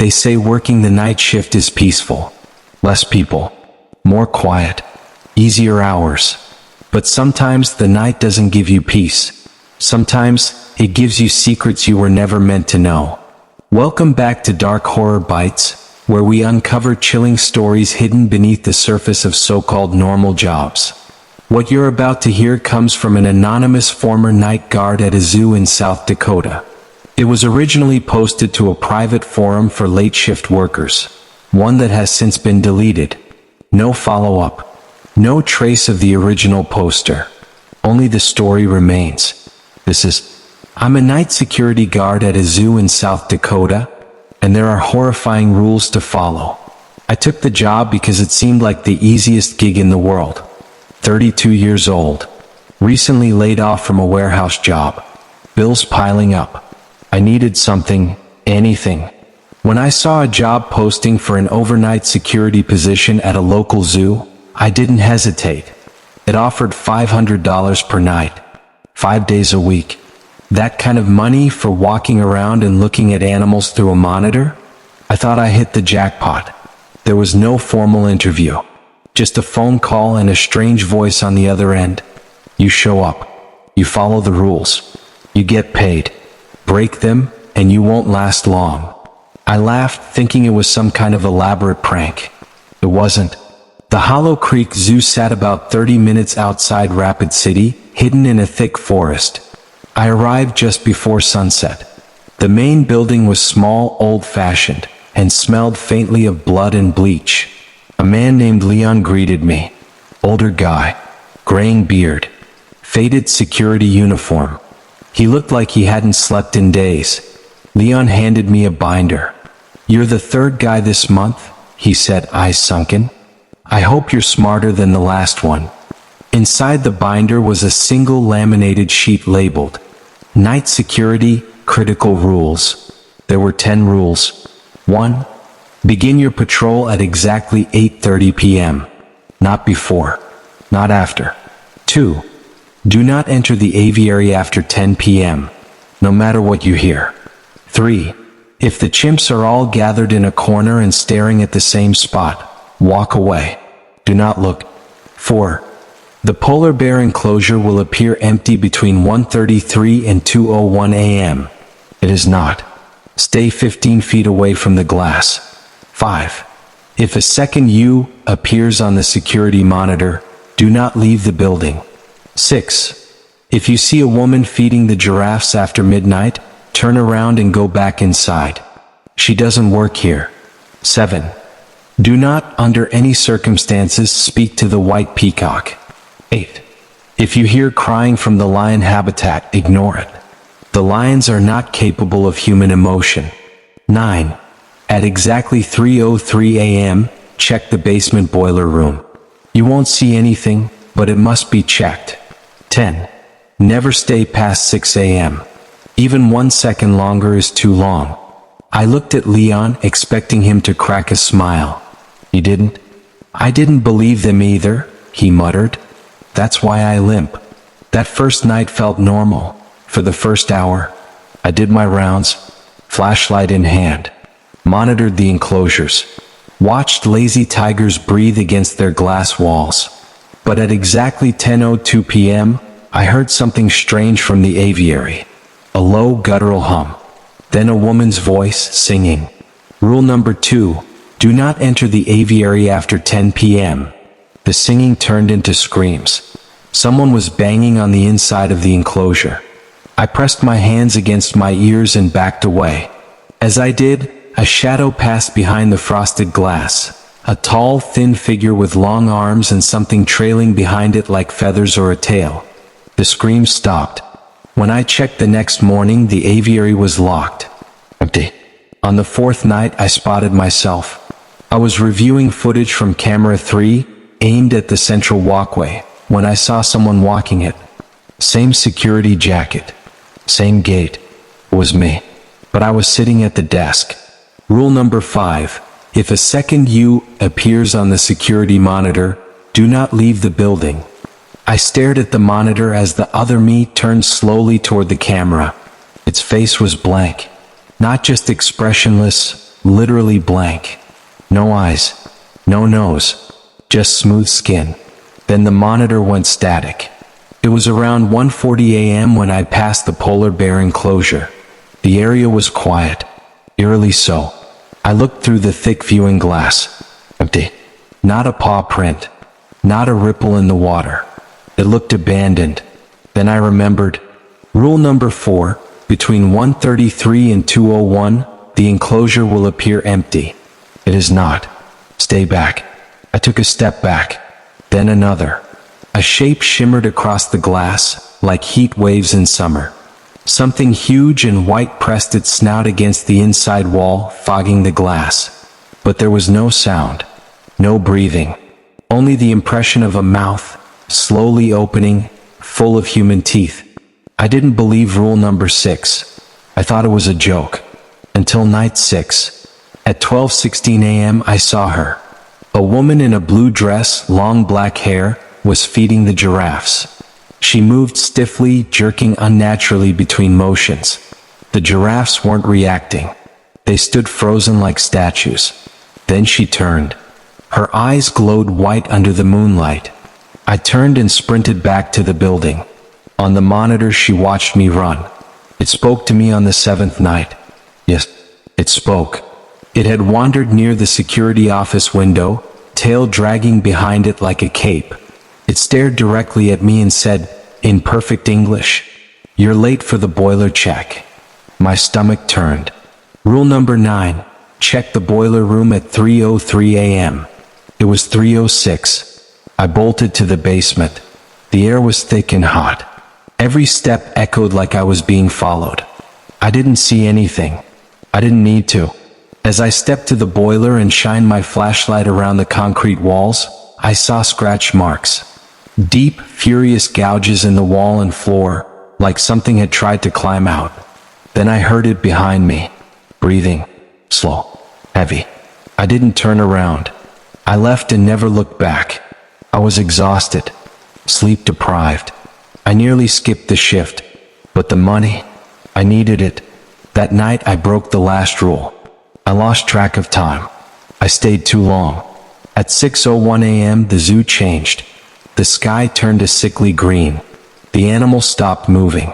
They say working the night shift is peaceful. Less people, more quiet, easier hours. But sometimes the night doesn't give you peace. Sometimes it gives you secrets you were never meant to know. Welcome back to Dark Horror Bytes, where we uncover chilling stories hidden beneath the surface of so-called normal jobs. What you're about to hear comes from an anonymous former night guard at a zoo in South Dakota. It was originally posted to a private forum for late shift workers, one that has since been deleted. No follow-up, no trace of the original poster. Only the story remains. I'm a night security guard at a zoo in South Dakota, and there are horrifying rules to follow. I took the job because it seemed like the easiest gig in the world. 32 years old. Recently laid off from a warehouse job. Bills piling up. I needed something, anything. When I saw a job posting for an overnight security position at a local zoo, I didn't hesitate. It offered $500 per night, 5 days a week. That kind of money for walking around and looking at animals through a monitor? I thought I hit the jackpot. There was no formal interview. Just a phone call and a strange voice on the other end. You show up. You follow the rules. You get paid. Break them, and you won't last long. I laughed, thinking it was some kind of elaborate prank. It wasn't. The Hollow Creek Zoo sat about 30 minutes outside Rapid City, hidden in a thick forest. I arrived just before sunset. The main building was small, old-fashioned, and smelled faintly of blood and bleach. A man named Leon greeted me. Older guy, graying beard, faded security uniform. He looked like he hadn't slept in days. Leon handed me a binder. "You're the third guy this month," he said, eyes sunken. "I hope you're smarter than the last one." Inside the binder was a single laminated sheet labeled, "Night Security, Critical Rules." There were 10 rules. 1. Begin your patrol at exactly 8:30 p.m. Not before. Not after. 2. Do not enter the aviary after 10 p.m. No matter what you hear. 3. If the chimps are all gathered in a corner and staring at the same spot, walk away. Do not look. 4. The polar bear enclosure will appear empty between 1:33 and 2:01 a.m. It is not. Stay 15 feet away from the glass. 5. If a second U appears on the security monitor, do not leave the building. 6. If you see a woman feeding the giraffes after midnight, turn around and go back inside. She doesn't work here. 7. Do not, under any circumstances, speak to the white peacock. 8. If you hear crying from the lion habitat, ignore it. The lions are not capable of human emotion. 9. At exactly 3:03 a.m., check the basement boiler room. You won't see anything, but it must be checked. 10. Never stay past 6 a.m. Even 1 second longer is too long. I looked at Leon, expecting him to crack a smile. He didn't. I didn't believe them either, he muttered. That's why I limp. That first night felt normal. For the first hour, I did my rounds, flashlight in hand, monitored the enclosures, watched lazy tigers breathe against their glass walls. But at exactly 10:02 p.m., I heard something strange from the aviary. A low guttural hum. Then a woman's voice singing. Rule number 2, do not enter the aviary after 10 p.m. The singing turned into screams. Someone was banging on the inside of the enclosure. I pressed my hands against my ears and backed away. As I did, a shadow passed behind the frosted glass. A tall, thin figure with long arms and something trailing behind it like feathers or a tail. The scream stopped. When I checked the next morning, the aviary was locked. Empty. On the 4th night, I spotted myself. I was reviewing footage from camera 3, aimed at the central walkway, when I saw someone walking it. Same security jacket. Same gait. It was me. But I was sitting at the desk. Rule number 5. If a second U appears on the security monitor, do not leave the building. I stared at the monitor as the other me turned slowly toward the camera. Its face was blank. Not just expressionless, literally blank. No eyes, no nose, just smooth skin. Then the monitor went static. It was around 1:40 a.m. when I passed the polar bear enclosure. The area was quiet, eerily so. I looked through the thick viewing glass. Empty. Not a paw print. Not a ripple in the water. It looked abandoned. Then I remembered. Rule number 4, between 1:33 and 2:01, the enclosure will appear empty. It is not. Stay back. I took a step back. Then another. A shape shimmered across the glass, like heat waves in summer. Something huge and white pressed its snout against the inside wall, fogging the glass. But there was no sound, no breathing, only the impression of a mouth, slowly opening, full of human teeth. I didn't believe rule number 6. I thought it was a joke. Until night 6. At 12:16 a.m. I saw her. A woman in a blue dress, long black hair, was feeding the giraffes. She moved stiffly, jerking unnaturally between motions. The giraffes weren't reacting. They stood frozen like statues. Then she turned. Her eyes glowed white under the moonlight. I turned and sprinted back to the building. On the monitor she watched me run. It spoke to me on the 7th night. Yes, it spoke. It had wandered near the security office window, tail dragging behind it like a cape. It stared directly at me and said, in perfect English, "You're late for the boiler check." My stomach turned. Rule number 9, check the boiler room at 3:03 a.m. It was 3:06. I bolted to the basement. The air was thick and hot. Every step echoed like I was being followed. I didn't see anything. I didn't need to. As I stepped to the boiler and shined my flashlight around the concrete walls, I saw scratch marks. Deep, furious gouges in the wall and floor, like something had tried to climb out. Then I heard it behind me. Breathing. Slow. Heavy. I didn't turn around. I left and never looked back. I was exhausted. Sleep deprived. I nearly skipped the shift. But the money, I needed it. That night I broke the last rule. I lost track of time. I stayed too long. At 6:01 a.m. the zoo changed. The sky turned a sickly green. The animals stopped moving.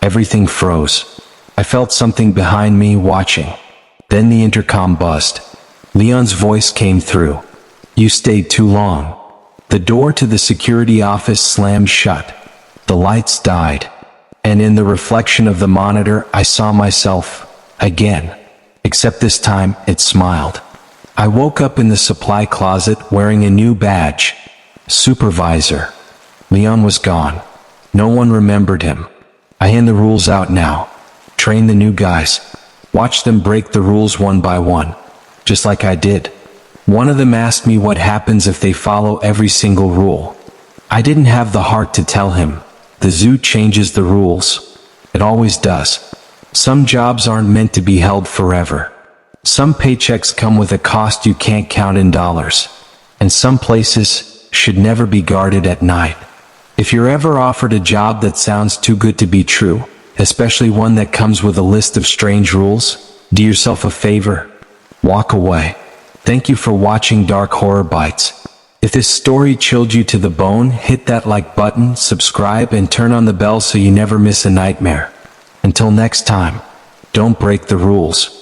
Everything froze. I felt something behind me watching. Then the intercom buzzed. Leon's voice came through. "You stayed too long." The door to the security office slammed shut. The lights died. And in the reflection of the monitor, I saw myself again. Except this time, it smiled. I woke up in the supply closet wearing a new badge. Supervisor. Leon was gone. No one remembered him. I hand the rules out now. Train the new guys. Watch them break the rules one by one. Just like I did. One of them asked me what happens if they follow every single rule. I didn't have the heart to tell him. The zoo changes the rules. It always does. Some jobs aren't meant to be held forever. Some paychecks come with a cost you can't count in dollars. And some places should never be guarded at night. If you're ever offered a job that sounds too good to be true, especially one that comes with a list of strange rules, do yourself a favor. Walk away. Thank you for watching Dark Horror Bytes. If this story chilled you to the bone, hit that like button, subscribe, and turn on the bell so you never miss a nightmare. Until next time, don't break the rules.